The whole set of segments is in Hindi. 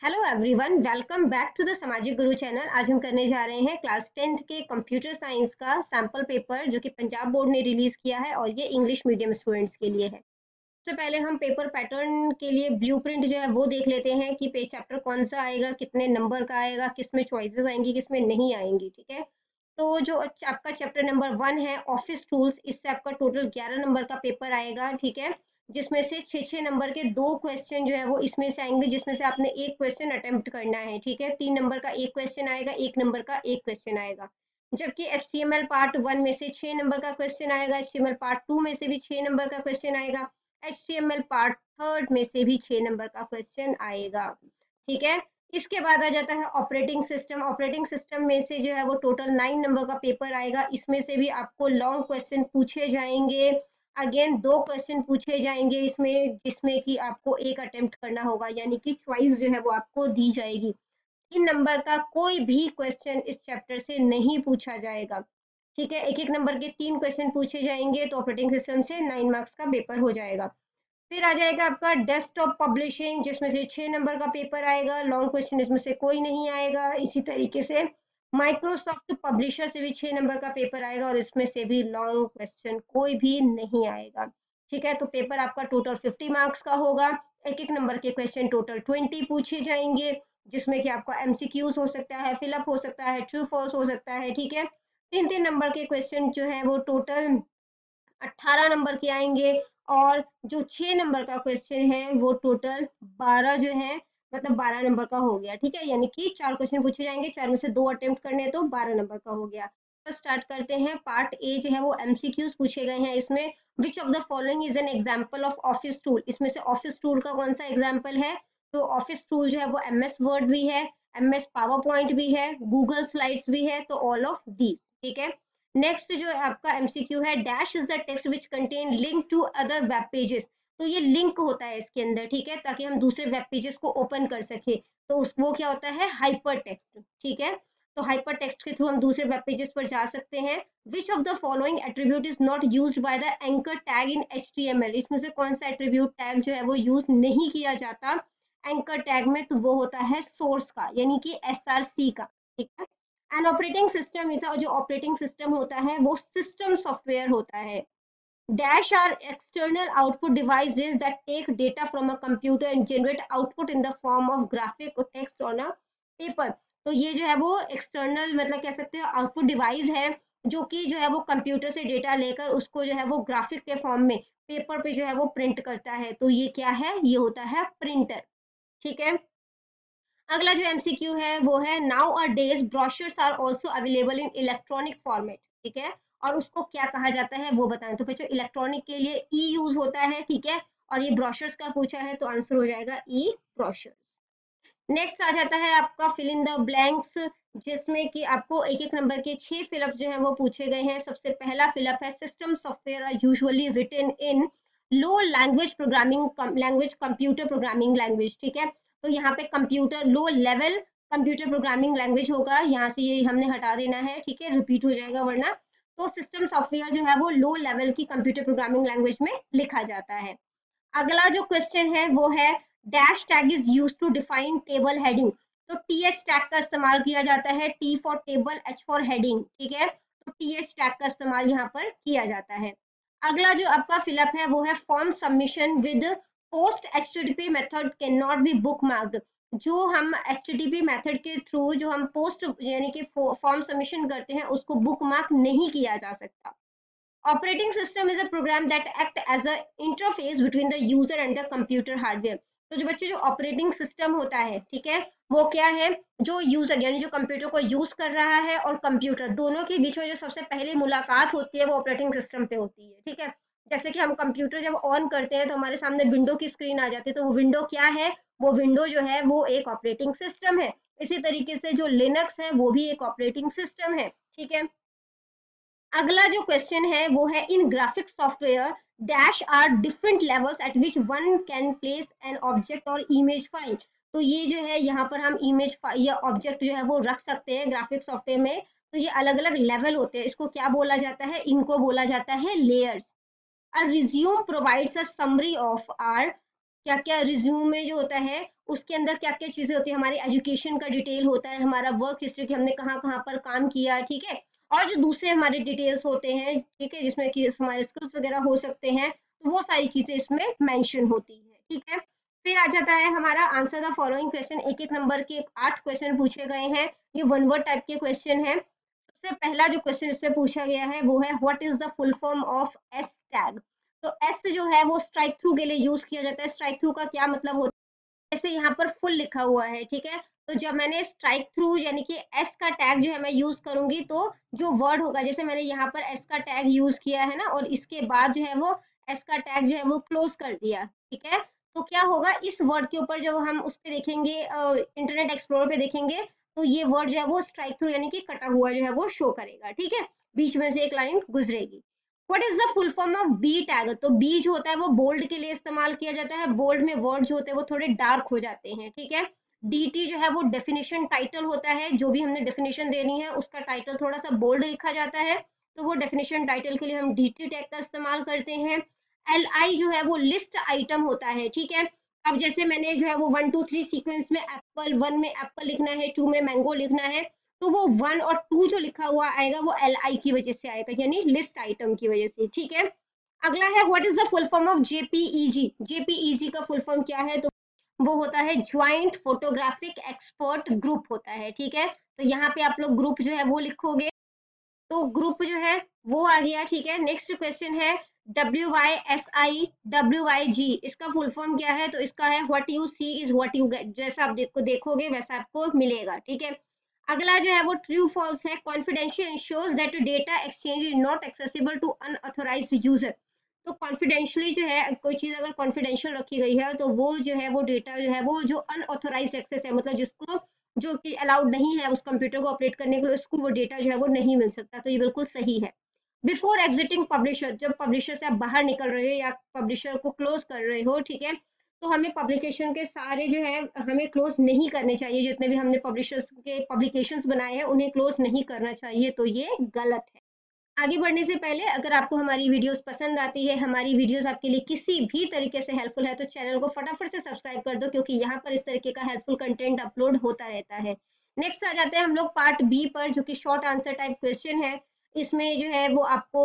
Hello everyone, welcome back to the Samajik Guru channel. आज हम करने जा रहे हैं क्लास 10th के कंप्यूटर साइंस का सैम्पल पेपर जो कि पंजाब बोर्ड ने रिलीज किया है और ये इंग्लिश मीडियम स्टूडेंट्स के लिए है। सबसे पहले हम पेपर पैटर्न के लिए ब्लूप्रिंट जो है वो देख लेते हैं कि पे चैप्टर कौन सा आएगा, कितने नंबर का आएगा, किसमें चॉइसेस आएंगी, किसमें नहीं आएंगी। ठीक है, तो जो आपका चैप्टर नंबर 1 है ऑफिस टूल्स, इससे आपका टोटल 11 नंबर का पेपर आएगा। ठीक है, जिसमें से 6 नंबर के 2 क्वेश्चन जो है वो इसमें से आएंगे, जिसमें से आपने एक क्वेश्चन अटेम्प्ट करना है। ठीक है, 3 नंबर का एक क्वेश्चन आएगा, 1 नंबर का एक क्वेश्चन आएगा। जबकि HTML पार्ट 1 में से 6 नंबर का क्वेश्चन आएगा, HTML पार्ट 2 में से भी 6 नंबर का क्वेश्चन आएगा, HTML पार्ट 3 में से भी 6 नंबर का क्वेश्चन आएगा। ठीक है, इसके बाद आ जाता है ऑपरेटिंग सिस्टम। ऑपरेटिंग सिस्टम में से जो है वो टोटल 9 नंबर का पेपर आएगा। इसमें से भी आपको लॉन्ग क्वेश्चन पूछे जाएंगे, अगेन 2 क्वेश्चन पूछे जाएंगे इसमें, जिसमें कि आपको एक अटेम्प्ट करना होगा, यानी कि चॉइस जो है वो आपको दी जाएगी। 3 नंबर का कोई भी क्वेश्चन इस चैप्टर से नहीं पूछा जाएगा। ठीक है, एक एक नंबर के 3 क्वेश्चन पूछे जाएंगे, तो ऑपरेटिंग सिस्टम से 9 मार्क्स का पेपर हो जाएगा। फिर आ जाएगा आपका डेस्कटॉप पब्लिशिंग, जिसमें से 6 नंबर का पेपर आएगा, लॉन्ग क्वेश्चन इसमें से कोई नहीं आएगा। इसी तरीके से माइक्रोसॉफ्ट पब्लिशर से भी 6 नंबर का पेपर आएगा और इसमें से भी लॉन्ग क्वेश्चन कोई भी नहीं आएगा। ठीक है, तो पेपर आपका टोटल 50 मार्क्स का होगा। एक एक नंबर के क्वेश्चन टोटल 20 पूछे जाएंगे, जिसमें कि आपका MCQs हो सकता है, फिलअप हो सकता है, ट्रू फॉल्स हो सकता है। ठीक है, 3 नंबर के क्वेश्चन जो है वो टोटल 18 नंबर के आएंगे, और जो 6 नंबर का क्वेश्चन है वो टोटल 12 जो है, मतलब 12 नंबर का हो गया। ठीक है, यानी कि 4 क्वेश्चन पूछे जाएंगे, 4 में से 2 अटेम्प्ट करने हैं, तो 12 नंबर का हो गया। तो स्टार्ट करते हैं। पार्ट ए जो है वो MCQs पूछे गए हैं इसमें। Which of the following is an example of office tool? इसमें से ऑफिस टूल का कौन सा एग्जाम्पल है? तो ऑफिस टूल जो है वो MS वर्ड भी है, MS पावर पॉइंट भी है, गूगल स्लाइड्स भी है, तो ऑल ऑफ दीज। ठीक है, नेक्स्ट जो आपका MCQ है, dash is the text which contain link to other web pages. तो ये लिंक होता है इसके अंदर, ठीक है, ताकि हम दूसरे वेब पेजेस को ओपन कर सके। तो वो क्या होता है? Hyper text. ठीक है, तो हाइपर टेक्स्ट के थ्रू हम दूसरे वेब पेजेस पर जा सकते हैं। Which of the following attribute is not used by the anchor tag in HTML? इसमें से कौन सा एट्रीब्यूट टैग जो है वो यूज नहीं किया जाता एंकर टैग में? तो वो होता है सोर्स का, यानी कि SRC का। ठीक है, एन ऑपरेटिंग सिस्टम इज, जो ऑपरेटिंग सिस्टम होता है वो सिस्टम सॉफ्टवेयर होता है। Dash are external output devices that take data from a computer and generate output in the form of graphic और टेक्स्ट ऑन अ पेपर। तो ये जो है वो एक्सटर्नल, मतलब कह सकते हैं आउटपुट डिवाइस है, जो कि जो है वो कंप्यूटर से डेटा लेकर उसको जो है वो ग्राफिक के फॉर्म में पेपर पे जो है वो प्रिंट करता है। तो ये क्या है? ये होता है प्रिंटर। ठीक है, अगला जो MCQ है वो है, nowadays brochures are also available in electronic format. ठीक है, और उसको क्या कहा जाता है वो बताएं। तो बच्चों इलेक्ट्रॉनिक के लिए ई यूज होता है। ठीक है, और ये ब्रोशर्स का पूछा है तो आंसर हो जाएगा ई ब्रोशर्स। नेक्स्ट आ जाता है आपका फिल इन द ब्लैंक्स, जिसमें कि आपको एक एक नंबर के 6 फिलअप जो है वो पूछे गए हैं। सबसे पहला फिलअप है, system software are usually written in low language programming language, computer programming language. ठीक है, तो यहाँ पे computer low level computer programming language होगा, यहाँ से ये हमने हटा देना है। ठीक है, रिपीट हो जाएगा वरना। तो सिस्टम सॉफ्टवेयर जो है वो लो लेवल की कंप्यूटर प्रोग्रामिंग लैंग्वेज में लिखा जाता है। अगला जो क्वेश्चन है वो है, dash tag is used to define table heading. तो TH टैग का इस्तेमाल किया जाता है, T for table, H for heading. ठीक है, तो TH टैग का इस्तेमाल यहाँ पर किया जाता है। अगला जो आपका फिलअप है वो है, form submission with post HTTP method can not be book marked. जो हम HTTP मेथड के थ्रू जो हम पोस्ट यानी कि फॉर्म सबमिशन करते हैं उसको बुक मार्क नहीं किया जा सकता। Operating system is a program that act as a interface between the user and the computer hardware। तो जो बच्चे जो ऑपरेटिंग सिस्टम होता है, ठीक है, वो क्या है? जो यूजर यानी जो कंप्यूटर को यूज कर रहा है और कंप्यूटर दोनों के बीच में जो सबसे पहले मुलाकात होती है वो ऑपरेटिंग सिस्टम पे होती है। ठीक है, जैसे कि हम कंप्यूटर जब ऑन करते हैं तो हमारे सामने विंडो की स्क्रीन आ जाती है, तो वो विंडो क्या है? वो विंडो जो है वो एक ऑपरेटिंग सिस्टम है। इसी तरीके से जो लिनक्स है वो भी एक ऑपरेटिंग सिस्टम है। ठीक है, अगला जो क्वेश्चन है वो है, in graphic software dash are different levels at which one can place an object or image file. तो ये जो है यहाँ पर हम इमेज या ऑब्जेक्ट जो है वो रख सकते हैं ग्राफिक सॉफ्टवेयर में। तो ये अलग अलग लेवल होते हैं, इसको क्या बोला जाता है? इनको बोला जाता है layers. A resume provides a summary of our क्या क्या रिज्यूमे जो होता है उसके अंदर क्या क्या चीजें होती है, हमारे एजुकेशन का डिटेल होता है, हमारा वर्क हिस्ट्री की हमने कहाँ कहाँ पर काम किया, ठीक है, और जो दूसरे हमारे डिटेल्स होते हैं, ठीक है, जिसमें कि हमारे स्किल्स वगैरह हो सकते हैं, तो वो सारी चीजें इसमें मेंशन होती है, ठीक है। फिर आ जाता है हमारा आंसर द फॉलोइंग क्वेश्चन, एक एक नंबर के 8 क्वेश्चन पूछे गए हैं, ये वन वर्ड टाइप के क्वेश्चन है। सबसे पहला जो क्वेश्चन इसमें पूछा गया है वो है what is the full form of S tag. तो एस जो है वो स्ट्राइक थ्रू के लिए यूज किया जाता है। स्ट्राइक थ्रू का क्या मतलब होता है, जैसे यहाँ पर फुल लिखा हुआ है, ठीक है, तो जब मैंने स्ट्राइक थ्रू यानी कि एस का टैग जो है मैं यूज करूंगी, तो जो वर्ड होगा, जैसे मैंने यहाँ पर एस का टैग यूज किया है ना, और इसके बाद जो है वो एस का टैग जो है वो क्लोज कर दिया, ठीक है, तो क्या होगा, इस वर्ड के ऊपर जब हम उस पे देखेंगे, इंटरनेट एक्सप्लोरर पे देखेंगे, तो ये वर्ड जो है वो स्ट्राइक थ्रू यानी कि कटा हुआ जो है वो शो करेगा, ठीक है, बीच में से एक लाइन गुजरेगी। What is the full form of B tag. तो बी जो होता है वो बोल्ड के लिए इस्तेमाल किया जाता है, बोल्ड में वर्ड जो होते हैं वो थोड़े डार्क हो जाते हैं, ठीक है। डीटी जो है वो डेफिनेशन टाइटल होता है, जो भी हमने डेफिनेशन देनी है उसका टाइटल थोड़ा सा बोल्ड लिखा जाता है, तो वो डेफिनेशन टाइटल के लिए हम डीटी टैग का इस्तेमाल करते हैं। एल आई जो है वो लिस्ट आइटम होता है, ठीक है। अब जैसे मैंने जो है वो 1 2 3 सीक्वेंस में एप्पल, 1 में एप्पल लिखना है, 2 में मैंगो लिखना है, तो वो 1 और 2 जो लिखा हुआ आएगा वो एल आई की वजह से आएगा, यानी लिस्ट आइटम की वजह से, ठीक है। अगला है what is the full form of JPEG. JPEG का फुल फॉर्म क्या है, तो वो होता है ज्वाइंट फोटोग्राफिक एक्सपर्ट ग्रुप होता है, ठीक है। तो यहाँ पे आप लोग ग्रुप जो है वो लिखोगे, तो ग्रुप जो है वो आ गया, ठीक है। नेक्स्ट क्वेश्चन है WYSI WYG, इसका फुल फॉर्म क्या है, तो इसका है what you see is what you get, जैसा आप देखोगे वैसा आपको मिलेगा, ठीक है। अगला जो है वो ट्रू फॉल्स है। Confidential ensures that data exchange is not accessible to unauthorized user. तो कॉन्फिडेंशियली जो है कोई चीज अगर कॉन्फिडेंशियल रखी गई है, तो वो जो है वो डेटा जो है वो जो अनऑथोराइज्ड एक्सेस है, मतलब जिसको जो कि अलाउड नहीं है उस कंप्यूटर को ऑपरेट करने के लिए, उसको वो डेटा जो है वो नहीं मिल सकता, तो ये बिल्कुल सही है। बिफोर एग्जिटिंग पब्लिशर, जब पब्लिशर से आप बाहर निकल रहे हो या पब्लिशर को क्लोज कर रहे हो, ठीक है, तो हमें पब्लिकेशन के सारे जो है हमें क्लोज नहीं करने चाहिए, जितने भी हमने पब्लिशर्स के पब्लिकेशंस बनाए हैं उन्हें क्लोज नहीं करना चाहिए, तो ये गलत है। आगे बढ़ने से पहले अगर आपको हमारी वीडियोस पसंद आती है, हमारी वीडियोस आपके लिए किसी भी तरीके से हेल्पफुल है, तो चैनल को फटाफट से सब्सक्राइब कर दो, क्योंकि यहाँ पर इस तरीके का हेल्पफुल कंटेंट अपलोड होता रहता है। नेक्स्ट आ जाते हैं हम लोग पार्ट बी पर, जो कि शॉर्ट आंसर टाइप क्वेश्चन है। इसमें जो है वो आपको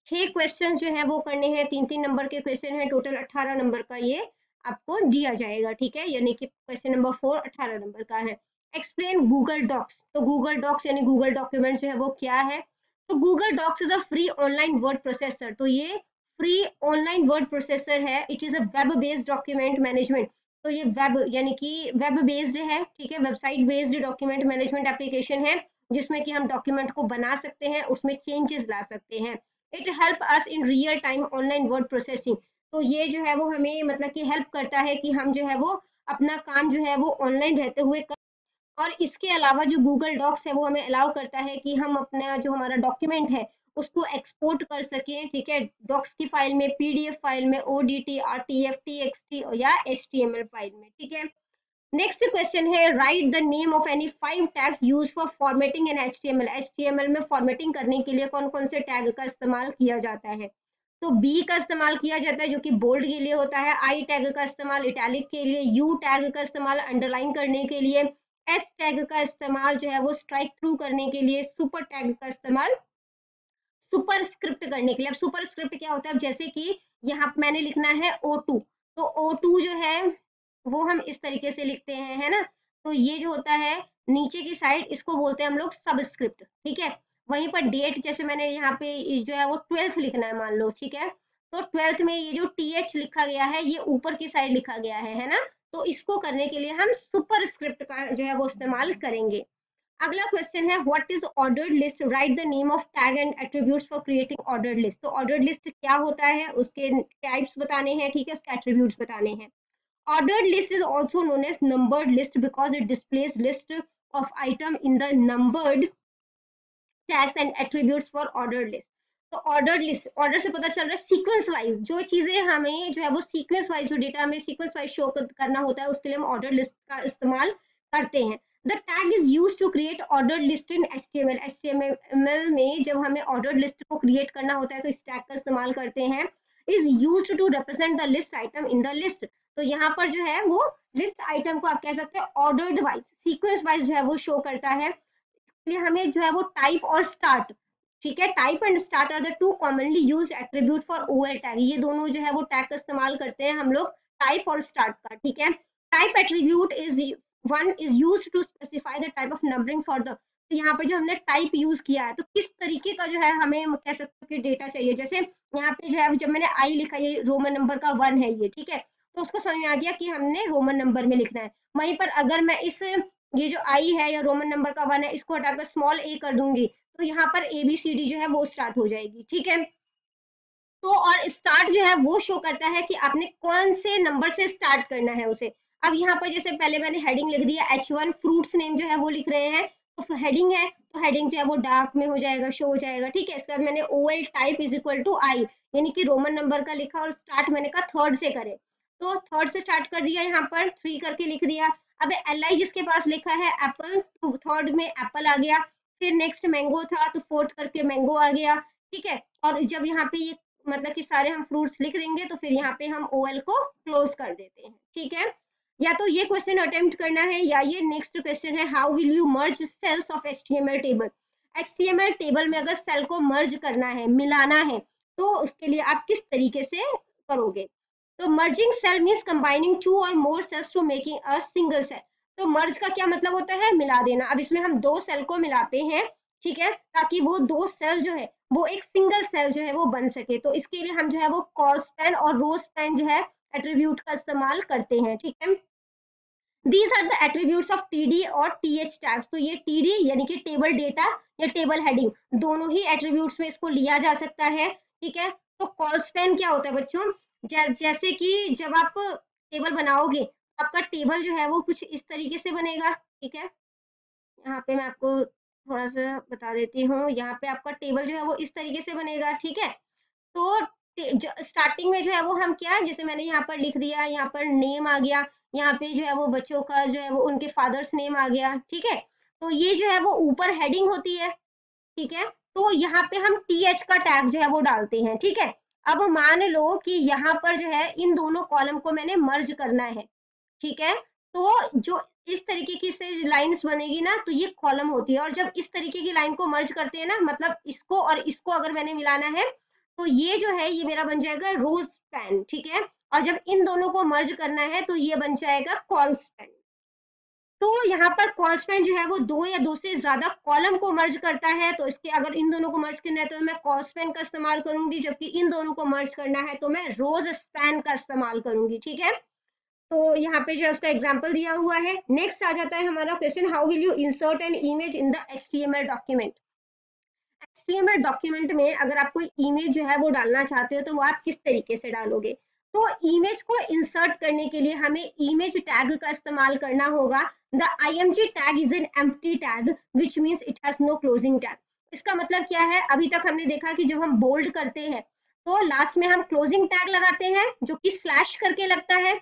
6 क्वेश्चन जो है वो करने हैं, 3 3 नंबर के क्वेश्चन है, टोटल 18 नंबर का ये आपको दिया जाएगा, ठीक है, यानी कि क्वेश्चन नंबर 4 18 नंबर का है। Explain Google Docs. तो गूगल डॉक्स यानी गूगल डॉक्यूमेंट जो है वो क्या है, तो Google Docs is a free online word processor. तो ये फ्री ऑनलाइन वर्ड प्रोसेसर है। It is a web based document management. तो ये वेब यानी कि वेब बेस्ड है, ठीक है, website based document management application है, जिसमें कि हम डॉक्यूमेंट को बना सकते हैं, उसमें चेंजेस ला सकते हैं। It help us in real time online word processing. तो ये जो है वो हमें मतलब कि हेल्प करता है कि हम जो है वो अपना काम जो है वो ऑनलाइन रहते हुए, और इसके अलावा जो गूगल डॉक्स है वो हमें अलाउ करता है कि हम अपना जो हमारा डॉक्यूमेंट है उसको एक्सपोर्ट कर सकें, ठीक है, डॉक्स की फाइल में, पीडीएफ फाइल में, ओडीटी, आरटीएफ, टीएक्सटी या एचटीएमएल फाइल में, ठीक है। नेक्स्ट क्वेश्चन है right the name of any 5 tags used for formatting in HTML. HTML में फॉर्मेटिंग करने के लिए कौन कौन से टैग का इस्तेमाल किया जाता है, तो बी का इस्तेमाल किया जाता है जो कि बोल्ड के लिए होता है, आई टैग का इस्तेमाल इटैलिक के लिए, यू टैग का इस्तेमाल अंडरलाइन करने के लिए, एस टैग का इस्तेमाल जो है वो स्ट्राइक थ्रू करने के लिए, सुपर टैग का इस्तेमाल सुपर स्क्रिप्ट करने के लिए। अब सुपर स्क्रिप्ट क्या होता है, अब जैसे कि यहाँ मैंने लिखना है O2, तो O2 जो है वो हम इस तरीके से लिखते हैं, है ना, तो ये जो होता है नीचे की साइड इसको बोलते हैं हम लोग सबस्क्रिप्ट, ठीक है। वहीं पर डेट, जैसे मैंने यहाँ पे जो है वो 12th लिखना है मान लो, ठीक है, तो 12th में ये जो TH लिखा गया है ये ऊपर की साइड लिखा गया है ना, तो इसको करने के लिए हम सुपर स्क्रिप्ट का जो है वो इस्तेमाल करेंगे। अगला क्वेश्चन है what is ordered list, right the name of tag and attributes for creating ordered list. तो ऑर्डर्ड लिस्ट क्या होता है, उसके टाइप्स बताने हैं, ठीक है, उसके एट्रीब्यूट्स बताने हैं। Ordered list is also known as numbered list because it displays list of item in the numbered tags and attributes for ordered list. तो ऑर्डर्ड लिस्ट, ऑर्डर से पता चल रहा है सीक्वेंस वाइज जो चीजें हमें जो है वो सीक्वेंस वाइज, जो डेटा हमें सीक्वेंस वाइज शो करना होता है, उसके लिए हम ऑर्डर लिस्ट का इस्तेमाल करते हैं। The tag is use to create order list in HTML। HTML में जब हमें ऑर्डर लिस्ट को क्रिएट करना होता है तो इस टैग का इस्तेमाल करते हैं। Is used to represent the list item in the list. तो यहाँ पर जो है वो लिस्ट आइटम को आप कह सकते हैं ऑर्डर्ड वाइज, सीक्वेंस वाइज जो है वो शो करता है। इसलिए हमें जो है वो टाइप और स्टार्ट, ठीक है, type and start are the two commonly used attribute for OL tag. ये दोनों जो है वो टैग का इस्तेमाल करते हैं हम लोग टाइप और स्टार्ट का, ठीक है। Type attribute is one is used to specify the type of numbering for the, तो यहाँ पर जो हमने टाइप यूज किया है तो किस तरीके का जो है हमें कह सकते हैं कि डेटा चाहिए। जैसे यहाँ पे जो है जब मैंने आई लिखा, ये रोमन नंबर का 1 है ये, ठीक है, तो उसको समझ में आ गया कि हमने रोमन नंबर में लिखना है। वहीं पर अगर मैं इस ये जो आई है या रोमन नंबर का 1 है इसको हटाकर स्मॉल ए कर दूंगी तो यहाँ पर ABCD जो है वो स्टार्ट हो जाएगी, ठीक है। तो और स्टार्ट जो है वो शो करता है कि आपने कौन से नंबर से स्टार्ट करना है उसे। अब यहाँ पर जैसे पहले मैंने हेडिंग लिख दिया H1, फ्रूट्स नेम जो है वो लिख रहे हैं, तो हेडिंग है तो हेडिंग जो है वो डार्क में हो जाएगा, शो हो जाएगा, ठीक है। इसके बाद मैंने OL type is equal to I, यानी कि रोमन नंबर का लिखा और स्टार्ट मैंने कहा थर्ड से करे, तो थर्ड से स्टार्ट कर दिया, यहाँ पर 3 करके लिख दिया। अब LI जिसके पास लिखा है एप्पल, तो थर्ड में एप्पल आ गया, फिर नेक्स्ट मैंगो था तो फोर्थ करके मैंगो आ गया, ठीक है। और जब यहाँ पे ये मतलब कि सारे हम फ्रूट्स लिख देंगे तो फिर यहाँ पे हम OL को क्लोज कर देते हैं, ठीक है। या तो ये क्वेश्चन अटेम्प्ट करना है या ये नेक्स्ट क्वेश्चन है, how will you merge cells of HTML table. HTML table में अगर सेल को मर्ज करना है, मिलाना है, तो उसके लिए आप किस तरीके से करोगे। तो merging cell means combining 2 or more cells to making a single cell. तो मर्ज का क्या मतलब होता है, मिला देना। अब इसमें हम 2 सेल को मिलाते हैं, ठीक है, ताकि वो 2 सेल जो है वो एक सिंगल सेल जो है वो बन सके। तो इसके लिए हम जो है वो कॉल स्पैन और रो स्पैन जो है एट्रीब्यूट का इस्तेमाल करते हैं, ठीक है। These are the attributes of TD और TH टैग्स। तो ये TD यानी कि टेबल डेटा या टेबल हेडिंग, दोनों ही एट्रीब्यूट्स में इसको लिया जा सकता है, ठीक है। तो कॉल स्पैन क्या होता है बच्चों, जैसे कि जब आप टेबल बनाओगे तो आपका टेबल जो है वो कुछ इस तरीके से बनेगा, ठीक है। यहाँ पे मैं आपको थोड़ा सा बता देती हूँ, यहाँ पे आपका टेबल जो है वो इस तरीके से बनेगा, ठीक है। तो स्टार्टिंग में जो है वो हम क्या, जैसे मैंने यहाँ पर लिख दिया, यहाँ पर नेम आ गया, यहाँ पे जो है वो बच्चों का जो है वो उनके फादर्स नेम आ गया, ठीक है। तो ये जो है वो ऊपर हेडिंग होती है, ठीक है। तो यहाँ पे हम TH का टैग जो है वो डालते हैं, ठीक है। अब मान लो कि यहाँ पर जो है इन दोनों कॉलम को मैंने मर्ज करना है, ठीक है। तो जो इस तरीके की से लाइंस बनेगी ना तो ये कॉलम होती है, और जब इस तरीके की लाइन को मर्ज करते हैं ना, मतलब इसको और इसको अगर मैंने मिलाना है तो ये जो है ये मेरा बन जाएगा रोज स्पैन, ठीक है। और जब इन दोनों को मर्ज करना है तो ये बन जाएगा कॉल स्पैन। तो यहाँ पर कॉल स्पैन जो है वो 2 या 2 से ज्यादा कॉलम को मर्ज करता है। तो इसके अगर इन दोनों को मर्ज करना है तो मैं कॉल स्पैन का इस्तेमाल करूंगी, जबकि इन दोनों को मर्ज करना है तो मैं रोज स्पैन का इस्तेमाल करूंगी, ठीक है। तो यहाँ पे जो है उसका एग्जांपल दिया हुआ है। नेक्स्ट आ जाता है हमारा question, how will you insert an image in the HTML document. HTML document में अगर आप कोई इमेज जो है वो डालना चाहते हो तो वो आप किस तरीके से डालोगे। तो इमेज को इंसर्ट करने के लिए हमें इमेज टैग का इस्तेमाल करना होगा। The IMG tag is an empty tag which means it has no closing tag. इसका मतलब क्या है, अभी तक हमने देखा कि जब हम बोल्ड करते हैं तो लास्ट में हम क्लोजिंग टैग लगाते हैं जो कि स्लैश करके लगता है,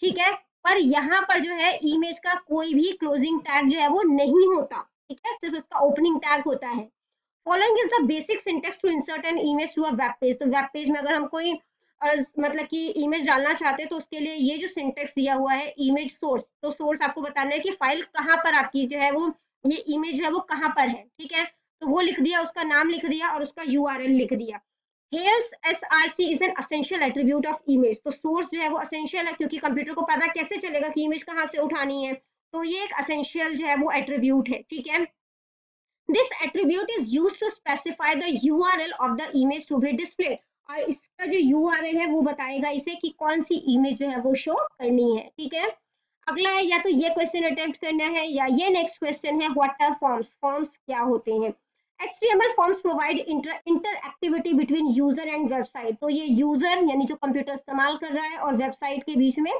ठीक है। पर यहाँ पर जो है इमेज का कोई भी क्लोजिंग टैग जो है वो नहीं होता, ठीक है, सिर्फ इसका ओपनिंग टैग होता है। Following is the basic syntax to insert an image to a web page. तो वेब पेज में अगर हम कोई मतलब कि इमेज डालना चाहते हैं तो उसके लिए ये जो सिंटेक्स दिया हुआ है, इमेज सोर्स, तो सोर्स आपको बताना है कि फाइल कहाँ पर आपकी जो है वो ये इमेज है वो कहाँ पर है, ठीक है। तो वो लिख दिया, उसका नाम लिख दिया और उसका URL लिख दिया। Here's SRC is an essential attribute of image। तो सोर्स जो है वो असेंशियल है क्योंकि कंप्यूटर को पता कैसे चलेगा कि इमेज कहाँ से उठानी है, तो ये एक असेंशियल जो है वो एट्रीब्यूट है, ठीक है। This attribute is used to specify the URL of the image to be displayed। और इसका जो URL है वो बताएगा इसे कि कौन सी इमेज जो है वो शो करनी है, ठीक है। अगला है, या तो ये क्वेश्चन अटेम्प्ट करना है या ये नेक्स्ट क्वेश्चन है, व्हाट आर फॉर्म्स। फॉर्म्स क्या होते हैं। HTML forms provide interactivity between user and website. तो ये यूजर यानी जो कंप्यूटर इस्तेमाल कर रहा है और वेबसाइट के बीच में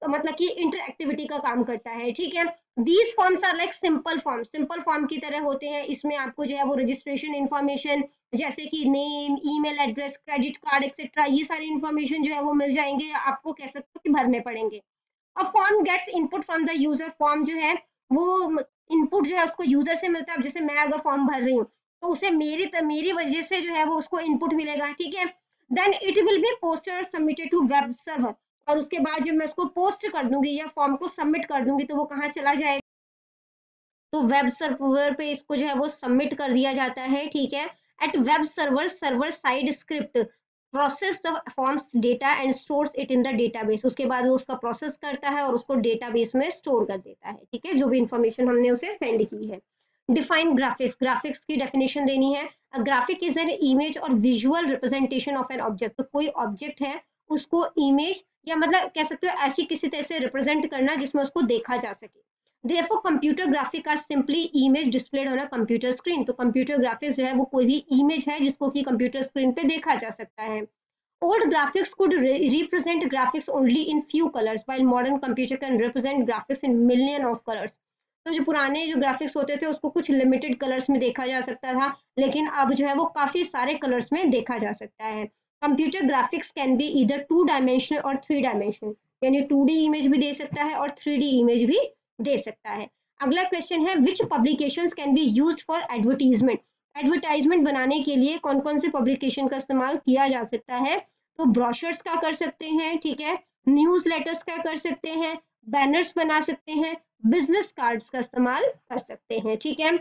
तो मतलब कि इंटरएक्टिविटी का काम करता है, ठीक है। These forms are like simple form, simple form की तरह होते हैं। इसमें आपको जो है वो रजिस्ट्रेशन इन्फॉर्मेशन जैसे कि name, email address, credit card etcetera, ये सारी इन्फॉर्मेशन जो है वो मिल जाएंगे, आपको कह सकते हो कि भरने पड़ेंगे। और form gets input from the user. Form जो है वो इनपुट जो है उसको यूजर से मिलता है। जैसे मैं अगर फॉर्म भर रही हूँ तो उसे मेरी वजह से जो है वो उसको इनपुट मिलेगा, ठीक है। Then it will be posted और सबमिटेड टू वेब सर्वर, और उसके बाद जब मैं उसको पोस्ट कर दूंगी या फॉर्म को सबमिट कर दूंगी तो वो कहाँ चला जाएगा, तो वेब सर्वर पे इसको जो है वो सबमिट कर दिया जाता है, ठीक है। At web server, server side script process the forms data and stores it in the database, उसके बाद वो उसका प्रोसेस करता है और उसको डेटाबेस में स्टोर कर देता है, ठीक है, जो भी इंफॉर्मेशन हमने उसे सेंड की है। डिफाइन ग्राफिक्स, ग्राफिक्स की डेफिनेशन देनी है। A graphic is an image or visual representation of an object, तो कोई ऑब्जेक्ट है उसको इमेज या मतलब कह सकते हो ऐसी किसी तरह से रिप्रेजेंट करना जिसमें उसको देखा जा सके। Therefore, computer graphic are simply image displayed on a computer screen. तो computer graphics जो है वो कोई भी image है जिसको कि computer screen पे देखा जा सकता है. Old graphics could represent graphics only in few colors, while modern computer can represent graphics in million of colors. तो जो पुराने जो ग्राफिक्स होते थे उसको कुछ लिमिटेड कलर्स में देखा जा सकता था, लेकिन अब जो है वो काफी सारे कलर्स में देखा जा सकता है। कंप्यूटर ग्राफिक्स कैन बी इधर 2 डायमेंशनल और 3 डायमेंशनल, यानी 2D इमेज भी दे सकता है और 3D इमेज भी दे सकता है। अगला क्वेश्चन है which publications can be used for advertisement, advertisement बनाने के लिए कौन कौन से पब्लिकेशन का इस्तेमाल किया जा सकता है, तो ब्रोशर्स का कर सकते हैं, ठीक है, न्यूज लेटर्स का कर सकते हैं, बैनर्स बना सकते हैं, बिजनेस कार्ड्स का इस्तेमाल कर सकते हैं, ठीक है।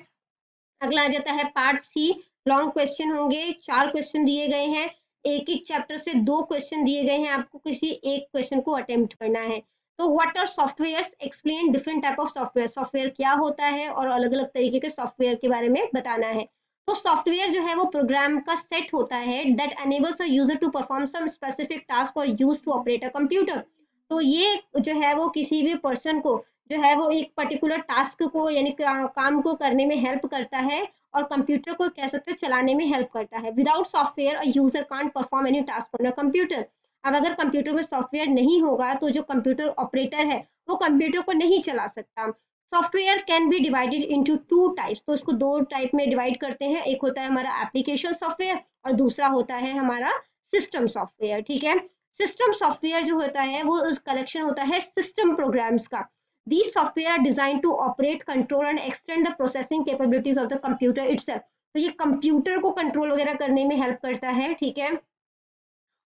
अगला आ जाता है पार्ट सी, लॉन्ग क्वेश्चन होंगे, 4 क्वेश्चन दिए गए हैं, एक एक चैप्टर से 2 क्वेश्चन दिए गए हैं, आपको किसी एक क्वेश्चन को अटेम्प्ट करना है। तो what are softwares, explain different type of software, software क्या होता है और अलग अलग तरीके के सॉफ्टवेयर के बारे में बताना है। तो सॉफ्टवेयर जो है वो प्रोग्राम का सेट होता है that enables a user to perform some specific task or use to operate a computer. तो ये जो है वो किसी भी पर्सन को जो है वो एक पर्टिकुलर टास्क को यानी काम को करने में हेल्प करता है और कंप्यूटर को कह सकते हैं चलाने में हेल्प करता है। Without software a user can't perform any task on a computer. अब अगर कंप्यूटर में सॉफ्टवेयर नहीं होगा तो जो कंप्यूटर ऑपरेटर है वो कंप्यूटर को नहीं चला सकता। Software can be divided into 2 types, तो इसको 2 टाइप में डिवाइड करते हैं, एक होता है हमारा एप्लीकेशन सॉफ्टवेयर और दूसरा होता है हमारा सिस्टम सॉफ्टवेयर, ठीक है। सिस्टम सॉफ्टवेयर जो होता है वो कलेक्शन होता है सिस्टम प्रोग्राम्स का। These software are designed to operate, control and extend the processing capabilities of the computer itself. तो ये कंप्यूटर को कंट्रोल वगैरह करने में हेल्प करता है, ठीक है।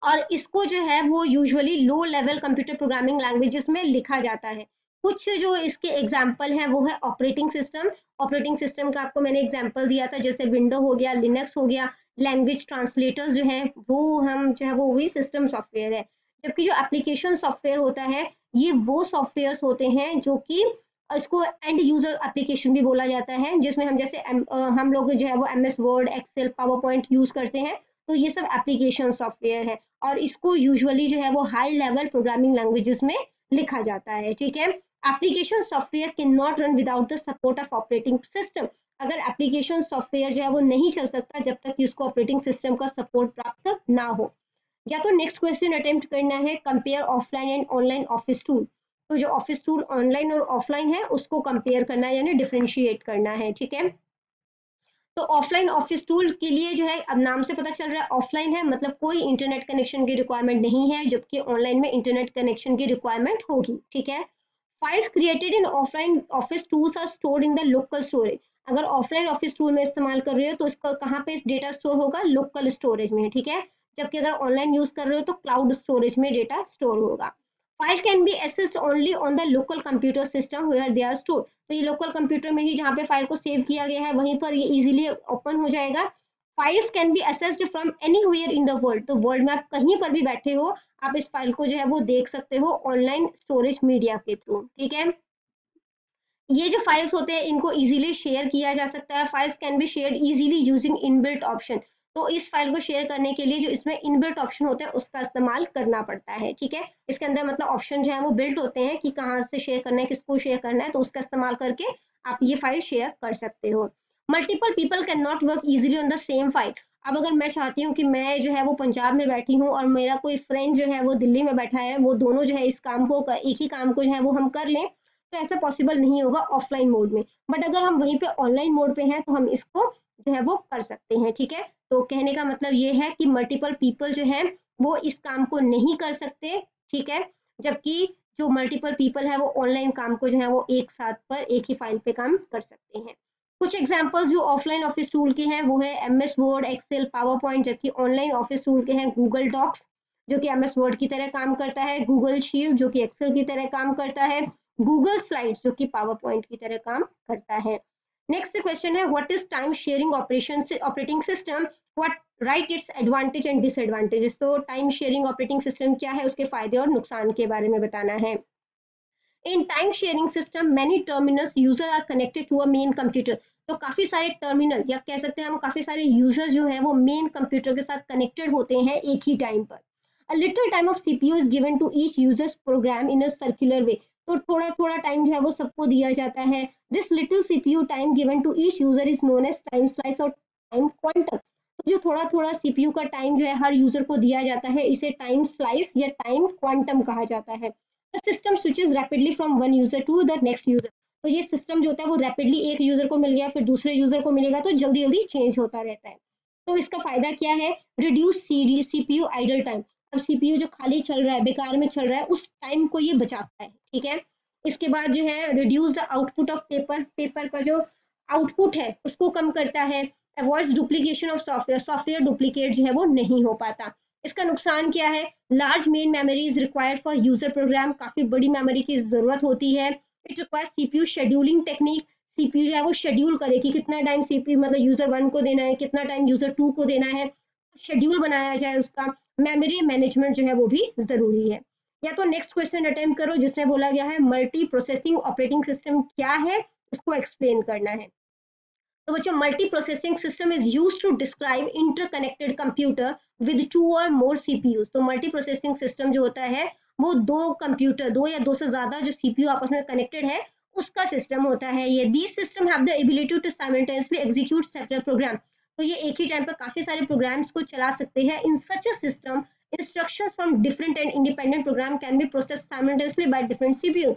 और इसको जो है वो यूजुअली लो लेवल कंप्यूटर प्रोग्रामिंग लैंग्वेजेस में लिखा जाता है। कुछ जो इसके एग्जाम्पल हैं वो है ऑपरेटिंग सिस्टम, ऑपरेटिंग सिस्टम का आपको मैंने एग्जाम्पल दिया था, जैसे विंडो हो गया, लिनक्स हो गया। लैंग्वेज ट्रांसलेटर्स जो है वो हम जो है वो वही सिस्टम सॉफ्टवेयर है। जबकि जो एप्लीकेशन सॉफ्टवेयर होता है ये वो सॉफ्टवेयर होते हैं जो कि इसको एंड यूजर एप्लीकेशन भी बोला जाता है, जिसमें हम जैसे हम लोग जो है वो MS Word, Excel, PowerPoint use करते हैं, तो ये सब एप्लीकेशन सॉफ्टवेयर है और इसको यूजुअली जो है वो हाई लेवल प्रोग्रामिंग लैंग्वेजेस में लिखा जाता है, ठीक है। Application software can not run without the support of operating system. अगर एप्लीकेशन सॉफ्टवेयर जो है वो नहीं चल सकता जब तक कि उसको ऑपरेटिंग सिस्टम का सपोर्ट प्राप्त ना हो। या तो नेक्स्ट क्वेश्चन अटेम्प्ट करना है compare offline and online office tool. तो जो ऑफिस टूल ऑनलाइन और ऑफलाइन है उसको कंपेयर करना है यानी डिफरेंशिएट करना है, ठीक है। तो ऑफलाइन ऑफिस टूल के लिए जो है अब नाम से पता चल रहा है ऑफलाइन है, मतलब कोई इंटरनेट कनेक्शन की रिक्वायरमेंट नहीं है, जबकि ऑनलाइन में इंटरनेट कनेक्शन की रिक्वायरमेंट होगी, ठीक है। Files created in offline office tools are stored in the local storage. अगर ऑफलाइन ऑफिस टूल में इस्तेमाल कर रहे हो तो इसका कहाँ पे डेटा स्टोर होगा, लोकल स्टोरेज में, ठीक है। जबकि अगर ऑनलाइन यूज कर रहे हो तो क्लाउड स्टोरेज में डेटा स्टोर होगा। File can be accessed only on the local computer system where they are stored. तो ये लोकल कंप्यूटर में ही जहाँ पे फाइल को सेव किया गया है वहीं पर ये इजीली ओपन हो जाएगा। Files can be accessed from anywhere in the world, तो वर्ल्ड में आप कहीं पर भी बैठे हो आप इस फाइल को जो है वो देख सकते हो ऑनलाइन स्टोरेज मीडिया के थ्रू, ठीक है। ये जो फाइल्स होते हैं इनको इजीली शेयर किया जा सकता है। Files can be share easily using inbuilt option. तो इस फाइल को शेयर करने के लिए जो इसमें इनबिल्ट ऑप्शन होता है उसका इस्तेमाल करना पड़ता है, ठीक है। इसके अंदर मतलब ऑप्शन जो है वो बिल्ट होते हैं कि कहाँ से शेयर करना है, किसको शेयर करना है, तो उसका इस्तेमाल करके आप ये फाइल शेयर कर सकते हो। Multiple people can not work easily on the same file. अब अगर मैं चाहती हूँ कि मैं जो है वो पंजाब में बैठी हूँ और मेरा कोई फ्रेंड जो है वो दिल्ली में बैठा है, वो दोनों जो है इस काम को एक ही काम को जो है वो हम कर लें, तो ऐसा पॉसिबल नहीं होगा ऑफलाइन मोड में। बट अगर हम वहीं पे ऑनलाइन मोड पे हैं तो हम इसको जो है वो कर सकते हैं, ठीक है। तो कहने का मतलब ये है कि मल्टीपल पीपल जो है वो इस काम को नहीं कर सकते, ठीक है। जबकि जो मल्टीपल पीपल है वो ऑनलाइन काम को जो है वो एक साथ पर एक ही फाइल पे काम कर सकते हैं। कुछ एग्जांपल्स जो ऑफलाइन ऑफिस टूल के हैं वो है MS Word, Excel, PowerPoint, जबकि ऑनलाइन ऑफिस टूल के हैं गूगल डॉक्स जो कि एमएस वर्ड की तरह काम करता है, गूगल शीट जो कि एक्सेल की तरह काम करता है, गूगल स्लाइड्स जो कि पावर पॉइंट की तरह काम करता है। नेक्स्ट क्वेश्चन है what is time sharing operating system, what right it's advantage and disadvantages. तो टाइम शेयरिंग ऑपरेटिंग सिस्टम क्या है, उसके फायदे और नुकसान के बारे में बताना है। In time sharing system many terminals user are connected to a main computer. तो काफी सारे टर्मिनल या कह सकते हैं हम काफी सारे यूजर जो है वो मेन कंप्यूटर के साथ कनेक्टेड होते हैं एक ही टाइम पर। A little time of CPU is given to each users program in a circular way. तो थोड़ा थोड़ा टाइम जो है वो सबको दिया जाता है। This little CPU time given to each user is known as time slice और टाइम क्वांटम। तो जो थोड़ा थोड़ा सीपीयू का टाइम जो है हर यूजर को दिया जाता है इसे टाइम स्लाइस या टाइम क्वांटम कहा जाता है। System switches rapidly from one user to the next user. तो ये सिस्टम जो होता है वो रैपिडली एक यूजर को मिल गया फिर दूसरे यूजर को मिलेगा तो जल्दी जल्दी चेंज होता रहता है। तो इसका फायदा क्या है, रिड्यूस सीपीयू आइडल टाइम। अब सीपीयू जो खाली चल रहा है बेकार में चल रहा है उस टाइम को ये बचाता है, ठीक है। इसके बाद जो है reduce the output of paper, paper का जो आउटपुट है उसको कम करता है। Avoids duplication of software, software duplicate जो है वो नहीं हो पाता। इसका नुकसान क्या है, large main memory is required for user program, काफी बड़ी मेमोरी की जरूरत होती है। It requires CPU scheduling technique, CPU जो है वो शेड्यूल करे कि कितना टाइम सीपीयू मतलब यूजर 1 को देना है, कितना टाइम यूजर 2 को देना है, शेड्यूल बनाया जाए उसका। मेमोरी मैनेजमेंट जो है वो भी जरूरी है। या तो नेक्स्ट क्वेश्चन अटेम्प्ट करो जिसमें बोला गया है मल्टी प्रोसेसिंग ऑपरेटिंग सिस्टम क्या है, उसको एक्सप्लेन करना है। तो बच्चों multi processing system is used to describe interconnected computer with two और मोर सीपीयूज। तो मल्टी प्रोसेसिंग सिस्टम जो होता है वो दो कंप्यूटर, दो या दो से ज्यादा जो सीपीयू आपस में कनेक्टेड है उसका सिस्टम होता है ये। These system have the ability to simultaneously execute several program. तो ये एक ही टाइम पर काफी सारे प्रोग्राम्स को चला सकते हैं। In such a system instructions from different and independent program can be processed simultaneously by different CPU।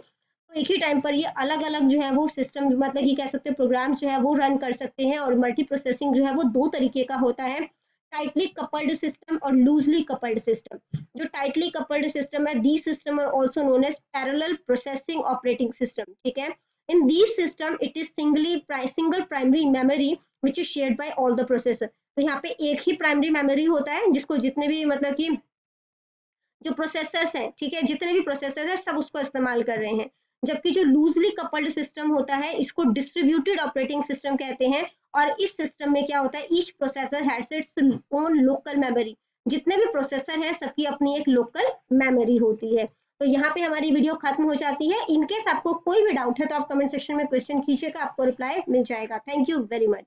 तो एक ही टाइम पर ये अलग अलग जो है वो सिस्टम मतलब कि कह सकते हैं प्रोग्राम्स जो है वो रन कर सकते हैं। और मल्टी प्रोसेसिंग जो है वो दो तरीके का होता है, टाइटली कपल्ड सिस्टम और लूजली कपल्ड सिस्टम। जो टाइटली कपल्ड सिस्टम है the system are also known as parallel processing operating system, ठीक है। In this system it is single primary memory which is shared by all the processor. तो यहाँ पे एक ही प्राइमरी मेमोरी होता है जिसको जितने भी मतलब कि जो प्रोसेसर्स हैं, ठीक है, जितने भी प्रोसेसर हैं सब उसको इस्तेमाल कर रहे हैं। जबकि जो लूजली कपल्ड सिस्टम होता है इसको डिस्ट्रीब्यूटेड ऑपरेटिंग सिस्टम कहते हैं। और इस सिस्टम में क्या होता है, each processor has its own local memory. जितने भी प्रोसेसर हैं सबकी अपनी एक लोकल मेमोरी होती है। तो यहाँ पे हमारी वीडियो खत्म हो जाती है। इनकेस आपको कोई भी डाउट है तो आप कमेंट सेक्शन में क्वेश्चन कीजिएगा, आपको रिप्लाई मिल जाएगा। Thank you very much.